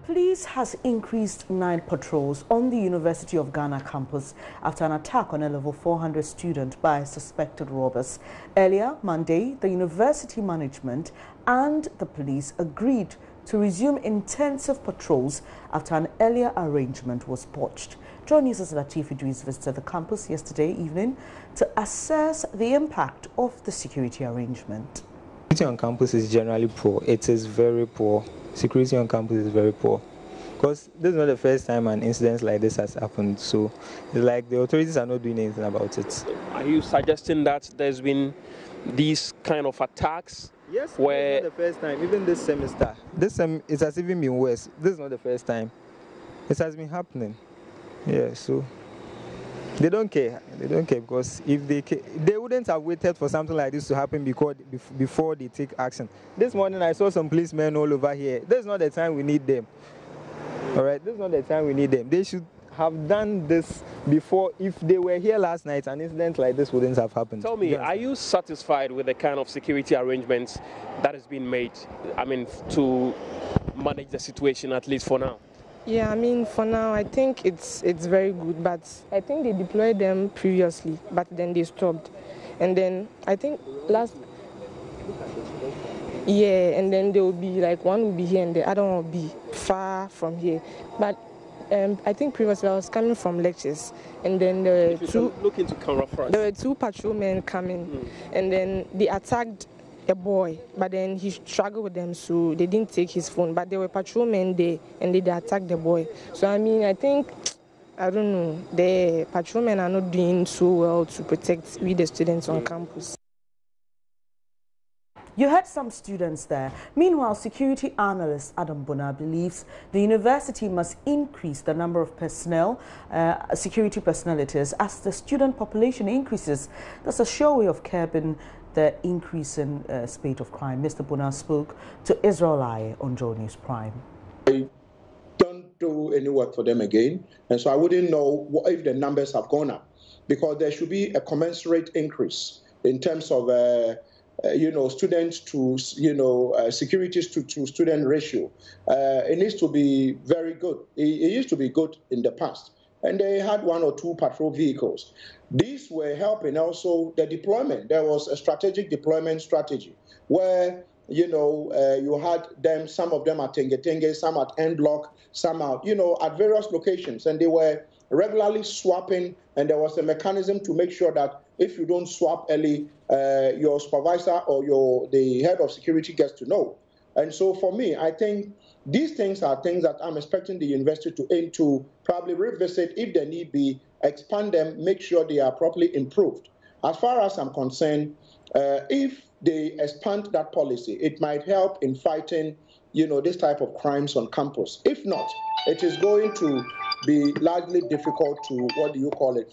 police has increased 9 patrols on the University of Ghana campus after an attack on a level 400 student by suspected robbers. Earlier Monday, the university management and the police agreed to resume intensive patrols after an earlier arrangement was botched. JoyNews' Latif Idris visited the campus yesterday evening to assess the impact of the security arrangement. Security on campus is generally poor. It is very poor. Security on campus is very poor. Because this is not the first time an incident like this has happened. So it's like the authorities are not doing anything about it. Are you suggesting that there's been these kind of attacks? Yes, where it's not the first time. Even this semester, it has even been worse. This is not the first time. It has been happening. Yeah, so they don't care. They don't care because if they wouldn't have waited for something like this to happen before they take action. This morning I saw some policemen all over here. This is not the time we need them. All right, this is not the time we need them. They should have done this before. If they were here last night, an incident like this wouldn't have happened. Tell me, are you satisfied with the kind of security arrangements that has been made? I mean, to manage the situation at least for now. Yeah, I mean, for now, I think it's very good, but I think they deployed them previously, but then they stopped. And then I think and then they will be like, one will be here and the other one will be far from here. But I think previously I was coming from lectures, and then there were two patrolmen coming, and then they attacked a boy, but then he struggled with them, so they didn't take his phone. But there were patrolmen there, and they attacked the boy. So I mean, I think, I don't know, the patrolmen are not doing so well to protect the students on campus. You heard some students there. Meanwhile, security analyst Adam Bona believes the university must increase the number of personnel, security personalities, as the student population increases. That's a sure way of curbing the increase in spate of crime. Mr. Bona spoke to Israel Aye on JoyNews Prime. I don't do any work for them again, and so I wouldn't know if the numbers have gone up, because there should be a commensurate increase in terms of students to, securities to student ratio. It needs to be very good. It used to be good in the past, and they had 1 or 2 patrol vehicles. These were helping also the deployment. There was a strategic deployment strategy where, you had them, some of them at Tenge, some at End Block, some at, at various locations, and they were regularly swapping, and there was a mechanism to make sure that if you don't swap early, your supervisor or the head of security gets to know. And so for me, I think these things are things that I'm expecting the university to aim to probably revisit if there need be, expand them, make sure they are properly improved. As far as I'm concerned, if they expand that policy, it might help in fighting, this type of crimes on campus. If not, it is going to be largely difficult to,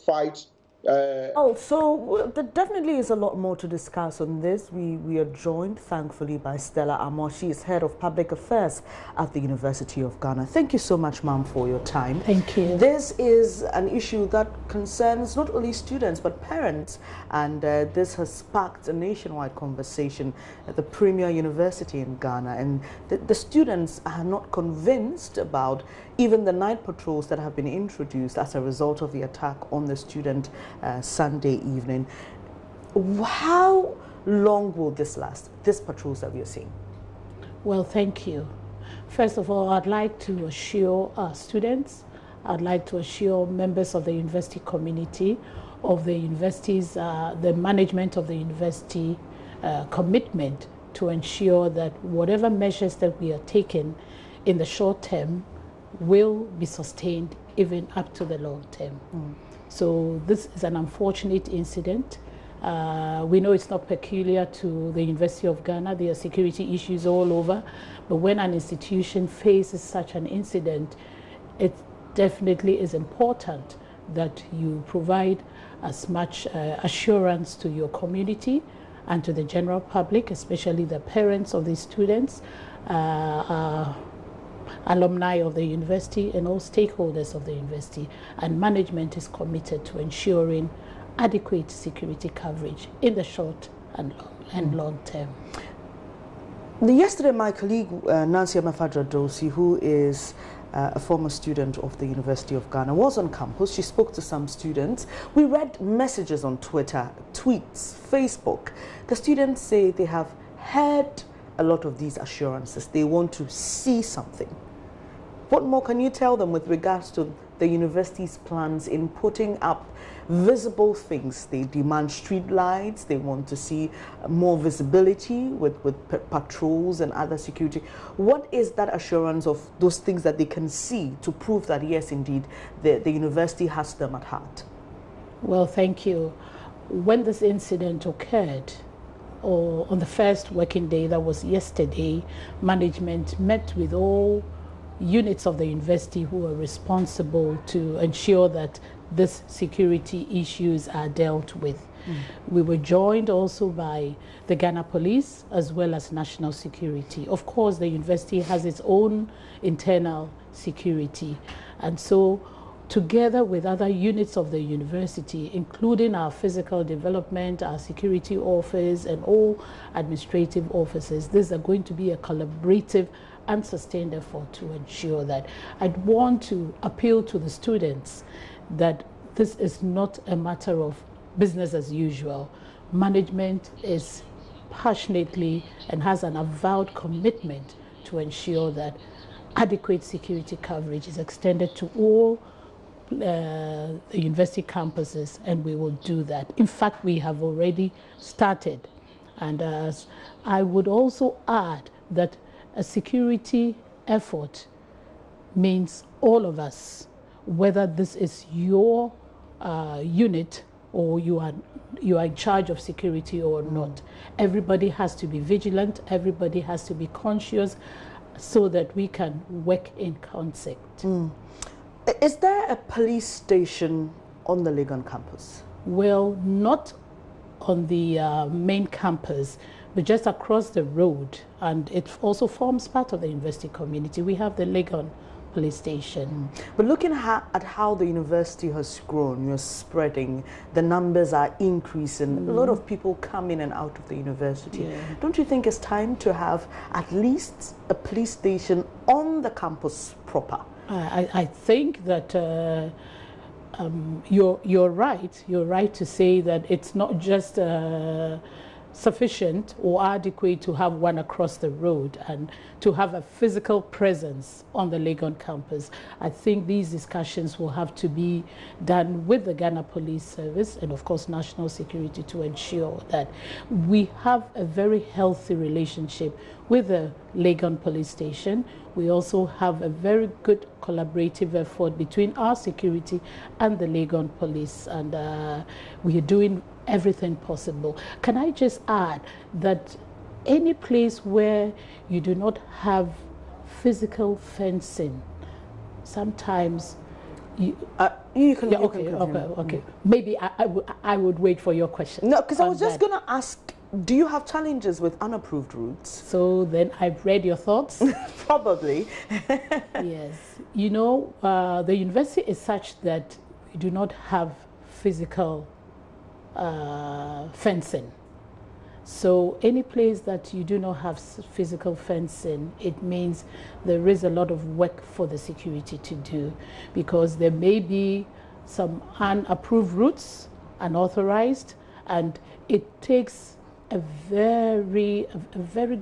fight. So there definitely is a lot more to discuss on this. We are joined, thankfully, by Stella Amo. She is Head of Public Affairs at the University of Ghana. Thank you so much, ma'am, for your time. Thank you. This is an issue that concerns not only students, but parents. And this has sparked a nationwide conversation at the premier university in Ghana. And the students are not convinced about even the night patrols that have been introduced as a result of the attack on the student Sunday evening. How long will this last, these patrols that we are seeing? Well, thank you. First of all, I'd like to assure our students, I'd like to assure members of the university community of the university's, the management of the university commitment to ensure that whatever measures that we are taking in the short term will be sustained even up to the long term. So this is an unfortunate incident. We know it's not peculiar to the University of Ghana. There are security issues all over. But when an institution faces such an incident, it definitely is important that you provide as much assurance to your community and to the general public, especially the parents of the students, alumni of the university, and all stakeholders of the university. And management is committed to ensuring adequate security coverage in the short and long term. Yesterday, my colleague Nancy Amafadra-Dosi, who is a former student of the University of Ghana, was on campus. She spoke to some students. We read messages on Twitter, tweets, Facebook. The students say they have heard a lot of these assurances. They want to see something. What more can you tell them with regards to the university's plans in putting up visible things? They demand street lights, they want to see more visibility with patrols and other security. What is that assurance of those things that they can see to prove that, yes, indeed, the university has them at heart? Well, thank you. When this incident occurred, or on the first working day, that was yesterday, management met with all units of the university who are responsible to ensure that these security issues are dealt with. We were joined also by the Ghana Police as well as National Security. Of course, the university has its own internal security, and so together with other units of the university, including our physical development, our security office, and all administrative offices, these are going to be a collaborative and sustained effort to ensure that. I'd want to appeal to the students that this is not a matter of business as usual. Management is passionately and has an avowed commitment to ensure that adequate security coverage is extended to all the university campuses, and we will do that. In fact, we have already started. And I would also add that a security effort means all of us, whether this is your unit or you are in charge of security or not. Everybody has to be vigilant, everybody has to be conscious so that we can work in concert. Is there a police station on the Legon campus? Well, not on the main campus, but just across the road, and it also forms part of the university community. We have the Legon police station. But looking at how the university has grown, you're spreading, the numbers are increasing, a lot of people come in and out of the university. Don't you think it's time to have at least a police station on the campus proper? I think that you're right. You're right to say that it's not just sufficient or adequate to have one across the road and to have a physical presence on the Legon campus. I think these discussions will have to be done with the Ghana Police Service and of course National Security to ensure that we have a very healthy relationship with the Legon Police Station. We also have a very good collaborative effort between our security and the Legon Police, and we are doing everything possible. Can I just add that any place where you do not have physical fencing, sometimes you can. Yeah, okay. Maybe I would wait for your question. No, because I was just going to ask, do you have challenges with unapproved routes? So then I've read your thoughts. Probably. Yes. You know, the university is such that we do not have physical fencing. So any place that you do not have physical fencing, it means there is a lot of work for the security to do, because there may be some unapproved routes, unauthorized, and it takes a very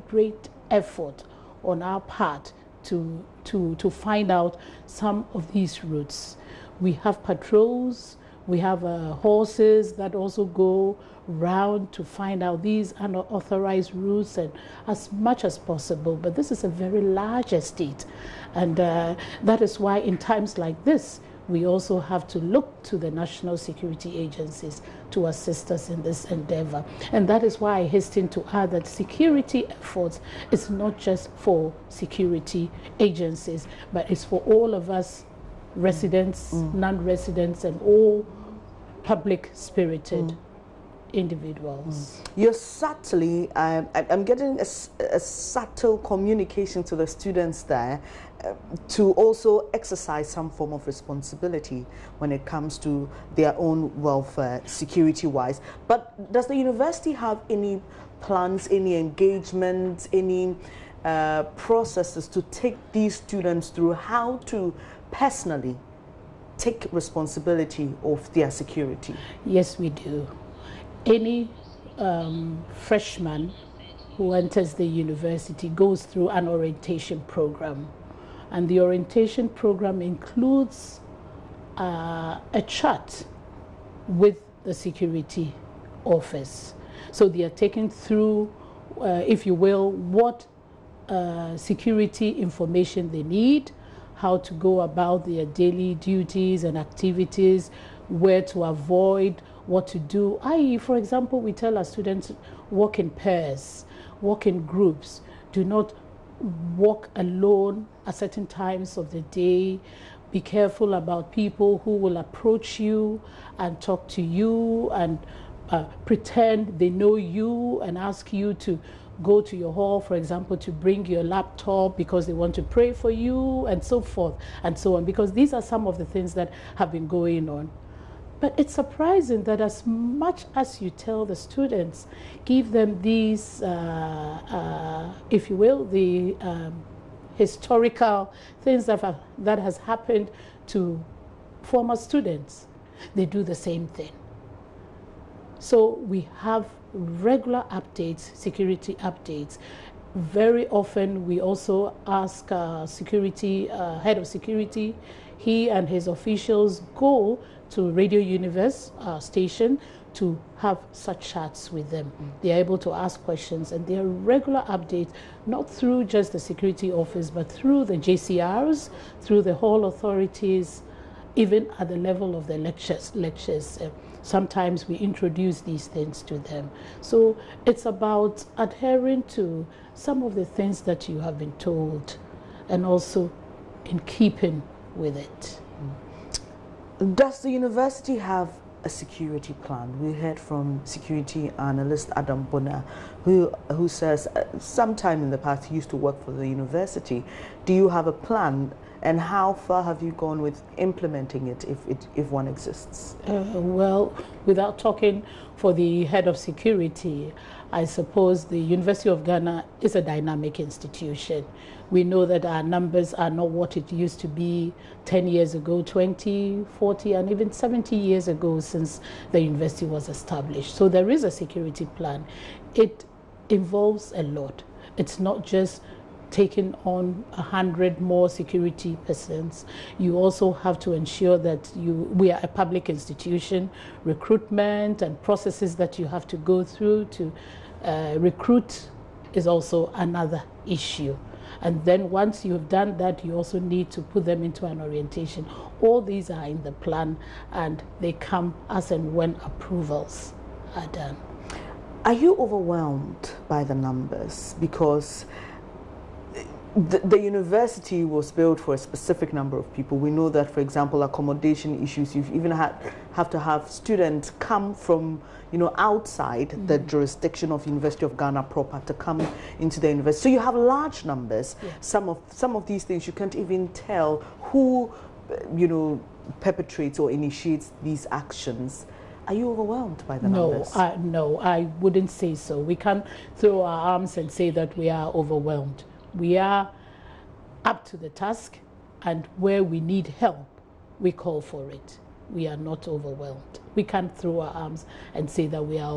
great effort on our part to find out some of these routes. We have patrols, we have horses that also go round to find out these unauthorized routes and as much as possible. But this is a very large estate, and that is why in times like this, we also have to look to the national security agencies to assist us in this endeavor. And that is why I hasten to add that security efforts is not just for security agencies, but it's for all of us, residents, non-residents, and all public-spirited individuals. You're subtly, I'm getting a subtle communication to the students there to also exercise some form of responsibility when it comes to their own welfare, security-wise. But does the university have any plans, any engagement, any processes to take these students through how to personally take responsibility of their security? Yes, we do. Any freshman who enters the university goes through an orientation program. And the orientation program includes a chat with the security office. So they are taken through, if you will, what security information they need, how to go about their daily duties and activities, where to avoid, what to do. I.e., for example, we tell our students, walk in pairs, walk in groups, do not walk alone at certain times of the day. Be careful about people who will approach you and talk to you and pretend they know you and ask you to go to your hall, for example, to bring your laptop because they want to pray for you, and so forth and so on, because these are some of the things that have been going on. But it's surprising that as much as you tell the students, give them these, if you will, the historical things that has happened to former students, they do the same thing. So we have regular updates, security updates. Very often we also ask security, head of security, he and his officials go to Radio Universe station to have such chats with them. They are able to ask questions, and there are regular updates, not through just the security office, but through the JCRs, through the hall authorities, even at the level of the lectures. Sometimes we introduce these things to them. So it's about adhering to some of the things that you have been told, and also in keeping with it. Does the university have a security plan? We heard from security analyst Adam Bona, who says sometime in the past he used to work for the university. Do you have a plan, and how far have you gone with implementing it, if one exists? Well, without talking for the head of security, I suppose the University of Ghana is a dynamic institution. We know that our numbers are not what it used to be 10 years ago, 20, 40, and even 70 years ago since the university was established. So there is a security plan. It involves a lot. It's not just taking on 100 more security persons. You also have to ensure that we are a public institution. Recruitment and processes that you have to go through to recruit is also another issue. And then once you've done that, you also need to put them into an orientation. All these are in the plan, and they come as and when approvals are done. Are you overwhelmed by the numbers? Because the university was built for a specific number of people. We know that, for example, accommodation issues, you've even have to have students come from, outside the jurisdiction of University of Ghana proper to come into the university. So you have large numbers. Yeah. Some of these things you can't even tell who, perpetrates or initiates these actions. Are you overwhelmed by the numbers? No, I wouldn't say so. We can't throw our arms and say that we are overwhelmed. We are up to the task, and where we need help, we call for it. We are not overwhelmed. We can't throw our arms and say that we are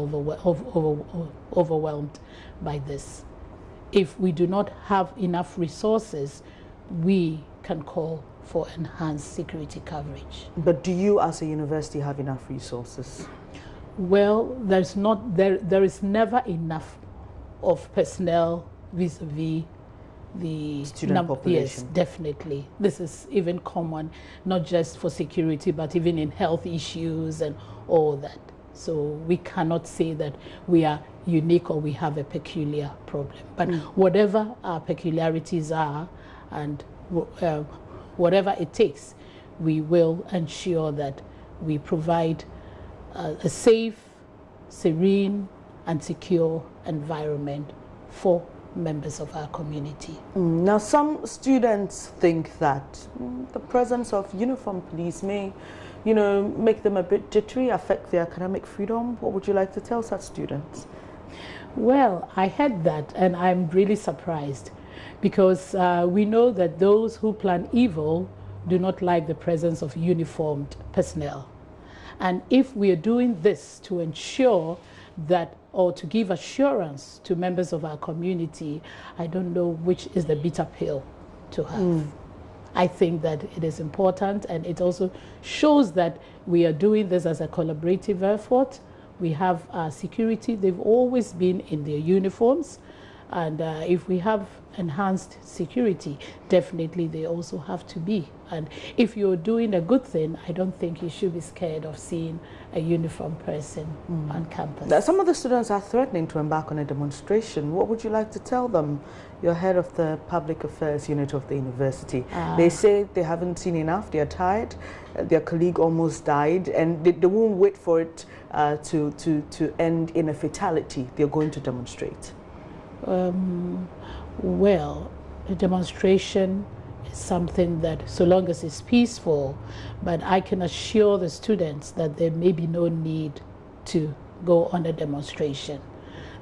overwhelmed by this. If we do not have enough resources, we can call for enhanced security coverage. But do you as a university have enough resources? Well, there is never enough of personnel vis-a-vis the student population. Yes, definitely. This is even common, not just for security, but even in health issues and all that. So we cannot say that we are unique or we have a peculiar problem. But whatever our peculiarities are, and whatever it takes, we will ensure that we provide a safe, serene, and secure environment for members of our community. Now, some students think that the presence of uniformed police may, make them a bit jittery, affect their academic freedom. What would you like to tell such students? Well, I heard that, and I'm really surprised because we know that those who plan evil do not like the presence of uniformed personnel. And if we are doing this to ensure that, or to give assurance to members of our community, I don't know which is the bitter pill to have. I think that it is important, and it also shows that we are doing this as a collaborative effort. We have security. They've always been in their uniforms. And if we have enhanced security, definitely they also have to be. And if you're doing a good thing, I don't think you should be scared of seeing a uniformed person on campus. Now, some of the students are threatening to embark on a demonstration. What would you like to tell them? You're head of the public affairs unit of the university. They say they haven't seen enough, they're tired, their colleague almost died, and they won't wait for it to end in a fatality. They're going to demonstrate. Well, a demonstration is something that, so long as it's peaceful, but I can assure the students that there may be no need to go on a demonstration.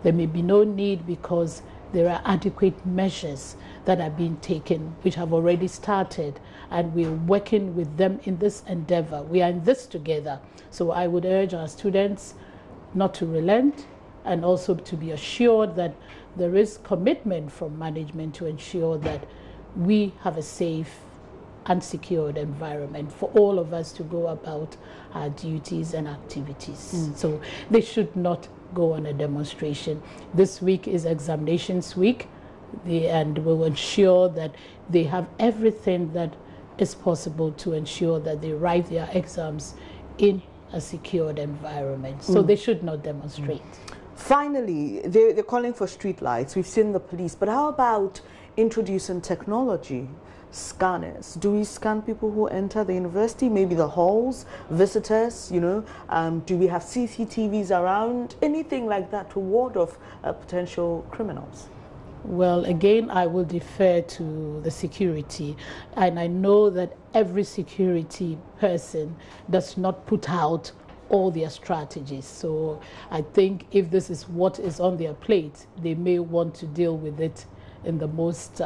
There may be no need because there are adequate measures that are being taken, which have already started, and we're working with them in this endeavor. We are in this together. So I would urge our students not to relent, and also to be assured that there is commitment from management to ensure that we have a safe and secured environment for all of us to go about our duties and activities. So they should not go on a demonstration. This week is examinations week, and we'll ensure that they have everything that is possible to ensure that they write their exams in a secured environment. So they should not demonstrate. Finally, they're calling for street lights. We've seen the police, but how about introducing technology, scanners? Do we scan people who enter the university, maybe the halls, visitors, you know? Do we have CCTVs around, anything like that to ward off potential criminals? Well, again, I will defer to the security, and I know that every security person does not put out all their strategies. So I think if this is what is on their plate, they may want to deal with it in the most,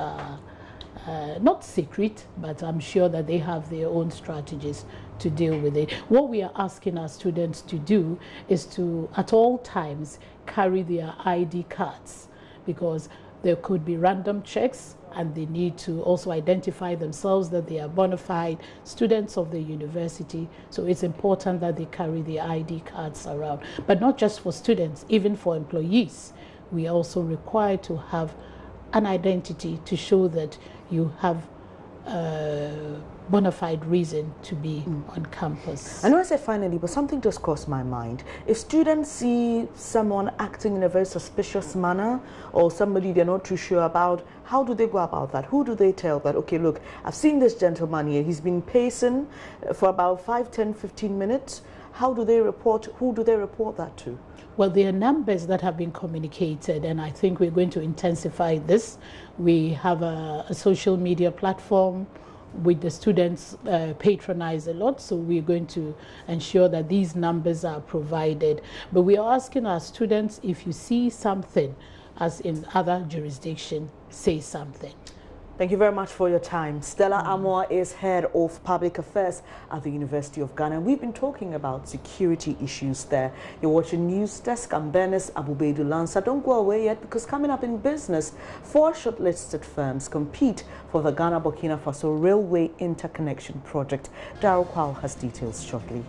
not secret, but I'm sure that they have their own strategies to deal with it. What we are asking our students to do is to, at all times, carry their ID cards, because there could be random checks, and they need to also identify themselves that they are bona fide students of the university. So it's important that they carry their ID cards around. But not just for students, even for employees. We are also required to have an identity to show that you have bona fide reason to be on campus. I know I said finally, but something just crossed my mind. If students see someone acting in a very suspicious manner, or somebody they're not too sure about, how do they go about that? Who do they tell that, okay, look, I've seen this gentleman here, he's been pacing for about 5, 10, 15 minutes. How do they report, who do they report that to? Well, there are numbers that have been communicated, and I think we're going to intensify this. We have a social media platform which the students patronize a lot, so we're going to ensure that these numbers are provided. But we are asking our students, if you see something, as in other jurisdictions, say something. Thank you very much for your time. Stella Amoah is head of public affairs at the University of Ghana. We've been talking about security issues there. You're watching News Desk. I'm Bernice Abubedu Lansa. Don't go away yet, because coming up in business, 4 shortlisted firms compete for the Ghana-Burkina Faso Railway Interconnection Project. Daryl Kwao has details shortly.